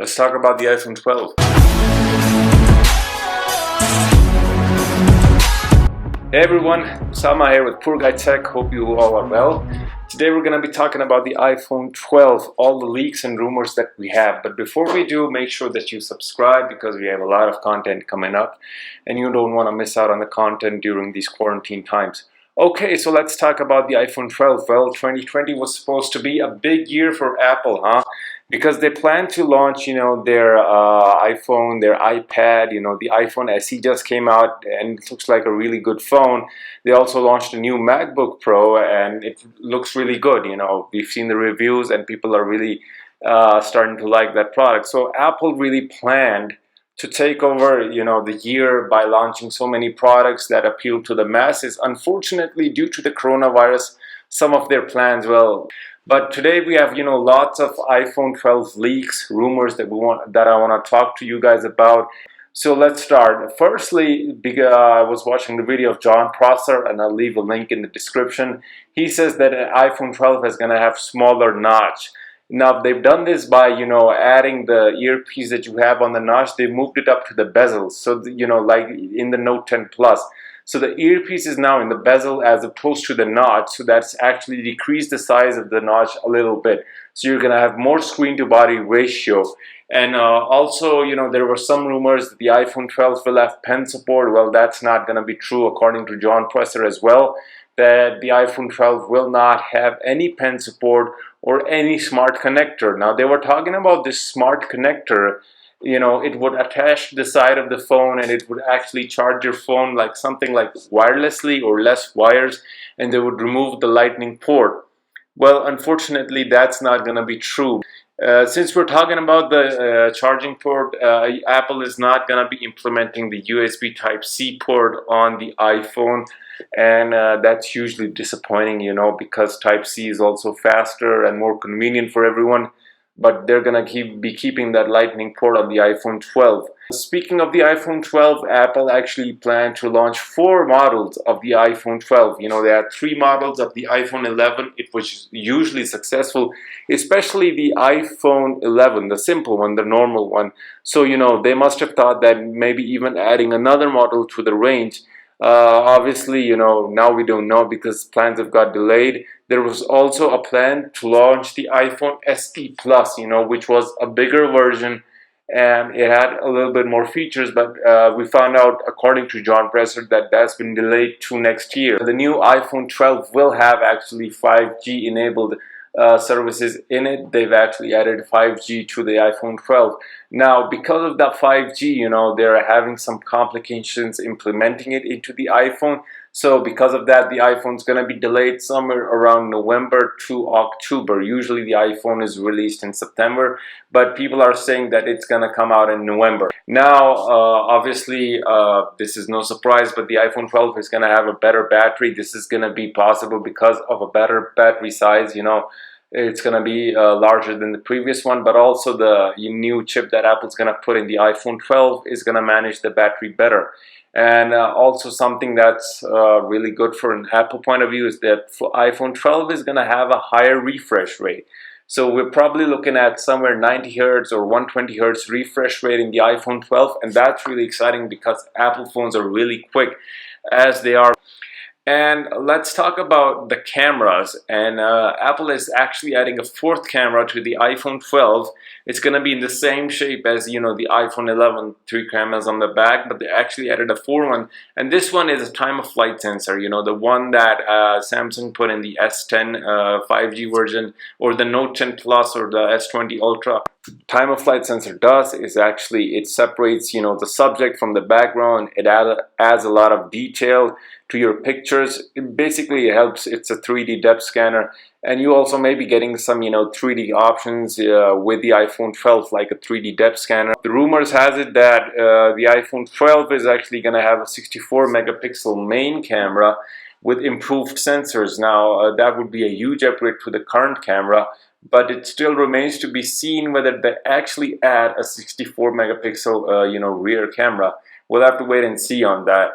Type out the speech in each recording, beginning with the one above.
Let's talk about the iPhone 12. Hey everyone, Sama here with Poor Guy Tech. Hope you all are well. Today we're going to be talking about the iPhone 12, all the leaks and rumors that we have. But before we do, make sure that you subscribe because we have a lot of content coming up and you don't want to miss out on the content during these quarantine times. Okay, so let's talk about the iPhone 12. Well, 2020 was supposed to be a big year for Apple, huh? Because they plan to launch, their iPhone, their iPad, the iPhone SE just came out and it looks like a really good phone. They also launched a new MacBook Pro and it looks really good. We've seen the reviews and people are really starting to like that product. So Apple really planned to take over, the year by launching so many products that appeal to the masses. Unfortunately, due to the coronavirus, some of their plans, but today we have, lots of iPhone 12 leaks, rumors that I want to talk to you guys about. So let's start. Firstly, I was watching the video of John Prosser, and I'll leave a link in the description. He says that an iPhone 12 is going to have smaller notch. Now, they've done this by, adding the earpiece that you have on the notch. They moved it up to the bezel. So, like in the Note 10 Plus. So the earpiece is now in the bezel as opposed to the notch. So that's actually decreased the size of the notch a little bit. So you're going to have more screen to body ratio. And also, there were some rumors that the iPhone 12 will have pen support. Well, that's not going to be true according to John Prosser as well. That the iPhone 12 will not have any pen support or any smart connector. Now, they were talking about this smart connector. It would attach to the side of the phone and it would actually charge your phone like something like wirelessly or less wires, and they would remove the lightning port. Well, unfortunately, that's not going to be true. Since we're talking about the charging port, Apple is not going to be implementing the USB Type-C port on the iPhone, and that's usually disappointing, because Type-C is also faster and more convenient for everyone. But they're going to be keeping that lightning port on the iPhone 12. Speaking of the iPhone 12, Apple actually planned to launch 4 models of the iPhone 12. They had 3 models of the iPhone 11. It was usually successful, especially the iPhone 11, the simple one, the normal one. So, they must have thought that maybe even adding another model to the range. Obviously, now we don't know because plans have got delayed. There was also a plan to launch the iPhone SE Plus, which was a bigger version and it had a little bit more features, but we found out, according to John Prosser, that that's been delayed to next year. The new iPhone 12 will have actually 5G enabled services in it. They've actually added 5G to the iPhone 12. Now, because of that 5G, they're having some complications implementing it into the iPhone. So because of that, the iPhone's going to be delayed somewhere around November to October. Usually the iPhone is released in September, but people are saying that it's going to come out in November. Now, obviously, this is no surprise, but the iPhone 12 is going to have a better battery. This is going to be possible because of a better battery size. It's going to be larger than the previous one, but also the new chip that Apple's going to put in the iPhone 12 is going to manage the battery better. And also something that's really good for an Apple point of view is that for iPhone 12 is going to have a higher refresh rate. So we're probably looking at somewhere 90 Hz or 120 Hz refresh rate in the iPhone 12, and that's really exciting because Apple phones are really quick as they are. And let's talk about the cameras. And Apple is actually adding a 4th camera to the iPhone 12. It's going to be in the same shape as, the iPhone 11, 3 cameras on the back, but they actually added a 4th one. And this one is a time-of-flight sensor, the one that Samsung put in the S10 5G version, or the Note 10 Plus or the S20 Ultra. Time-of-flight sensor does is actually it separates, the subject from the background. It adds a lot of detail to your pictures. Basically, it helps. It's a 3D depth scanner, and you also may be getting some 3D options with the iPhone 12, like a 3D depth scanner. The rumors has it that the iPhone 12 is actually going to have a 64 megapixel main camera with improved sensors. Now that would be a huge upgrade to the current camera, but it still remains to be seen whether they actually add a 64 megapixel rear camera. We'll have to wait and see on that.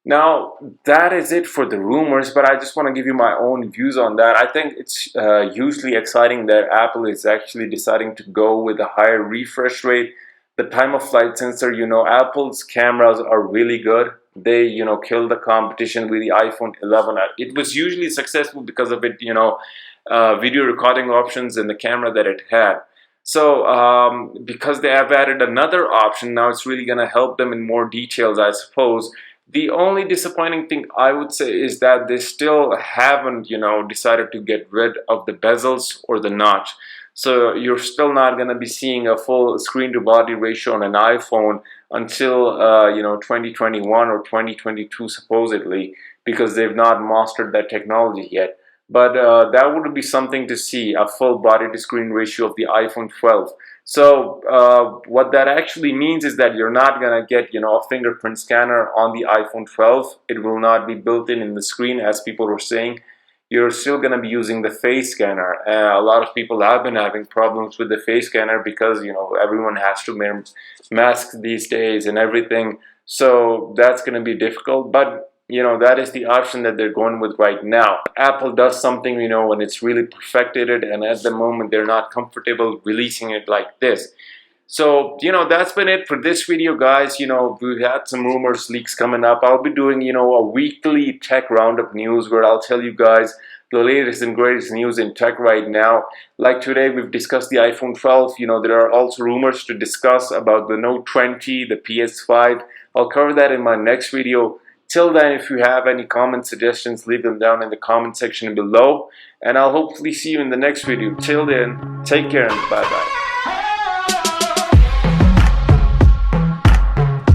Now, that is it for the rumors, but I just want to give you my own views on that. I think it's hugely exciting that Apple is actually deciding to go with a higher refresh rate. The time of flight sensor, Apple's cameras are really good. They, killed the competition with the iPhone 11. It was usually successful because of it, video recording options and the camera that it had. So because they have added another option, now it's really going to help them in more details, I suppose. The only disappointing thing I would say is that they still haven't, decided to get rid of the bezels or the notch. So you're still not going to be seeing a full screen to body ratio on an iPhone until, 2021 or 2022 supposedly, because they've not mastered that technology yet. But that would be something to see, a full body to screen ratio of the iPhone 12. So what that actually means is that you're not going to get, a fingerprint scanner on the iPhone 12. It will not be built in the screen, as people were saying. You're still going to be using the face scanner. A lot of people have been having problems with the face scanner because, everyone has to wear masks these days and everything. So that's going to be difficult. But that is the option that they're going with right now. Apple does something, when it's really perfected it, and at the moment they're not comfortable releasing it like this. So, that's been it for this video, guys. We've had some rumors, leaks coming up. I'll be doing, a weekly tech roundup news where I'll tell you guys the latest and greatest news in tech right now. Like today, we've discussed the iPhone 12. There are also rumors to discuss about the Note 20, the PS5. I'll cover that in my next video. Till then, if you have any comment suggestions, leave them down in the comment section below. And I'll hopefully see you in the next video. Till then, take care and bye-bye.